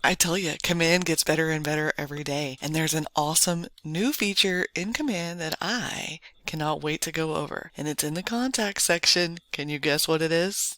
I tell you, Command gets better and better every day, and there's an awesome new feature in Command that I cannot wait to go over, and it's in the contact section. Can you guess what it is?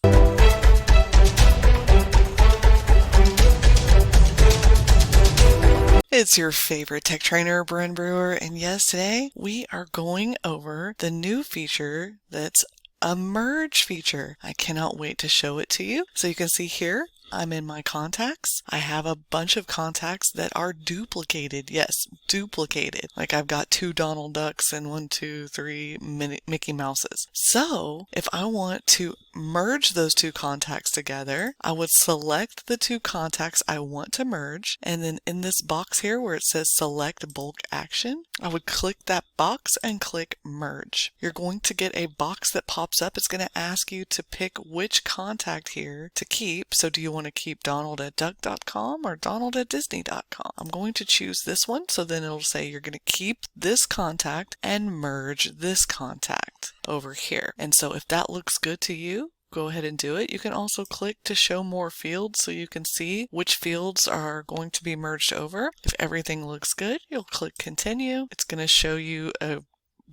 It's your favorite tech trainer, Bren Brewer, and yes, today we are going over the new feature that's a merge feature. I cannot wait to show it to you. So you can see here, I'm in my contacts. I have a bunch of contacts that are duplicated. Yes, duplicated. Like I've got 2 Donald Ducks and 1, 2, 3 Mickey Mouses. So if I want to merge those 2 contacts together, I would select the 2 contacts I want to merge. And then in this box here where it says select bulk action, I would click that box and click merge. You're going to get a box that pops up. It's going to ask you to pick which contact here to keep. So do you want to keep Donald at duck.com or Donald at disney.com? I'm going to choose this one. So then it'll say you're going to keep this contact and merge this contact over here. And so if that looks good to you, go ahead and do it. You can also click to show more fields so you can see which fields are going to be merged over. If everything looks good, you'll click continue. It's going to show you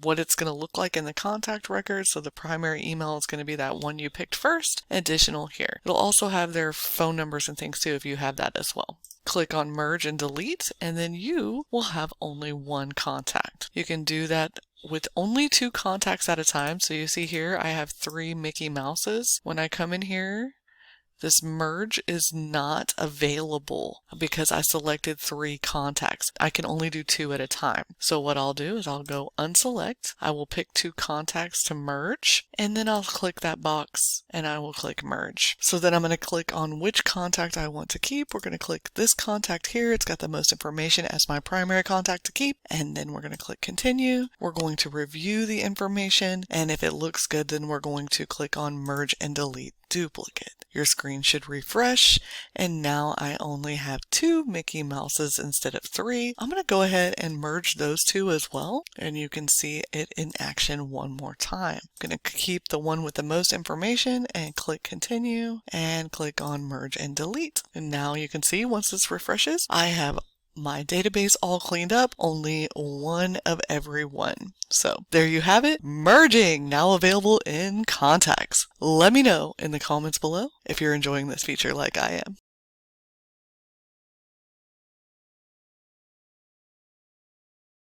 what it's going to look like in the contact record. So the primary email is going to be that one you picked first, additional here. It'll also have their phone numbers and things too if you have that as well. Click on merge and delete, and then you will have only one contact. You can do that with only 2 contacts at a time. So you see here, I have 3 Mickey Mouses. When I come in here, this merge is not available because I selected 3 contacts. I can only do 2 at a time. So what I'll do is I'll go unselect. I will pick 2 contacts to merge, and then I'll click that box and I will click merge. So then I'm going to click on which contact I want to keep. We're going to click this contact here. It's got the most information as my primary contact to keep. And then we're going to click continue. We're going to review the information. And if it looks good, then we're going to click on merge and delete duplicate. Your screen should refresh, and now I only have 2 Mickey Mouses instead of 3. I'm going to go ahead and merge those 2 as well, and you can see it in action one more time. I'm going to keep the one with the most information and click continue and click on merge and delete. And now you can see once this refreshes, I have my database all cleaned up, only one of every one. So there you have it, merging, now available in contacts. Let me know in the comments below if you're enjoying this feature like I am.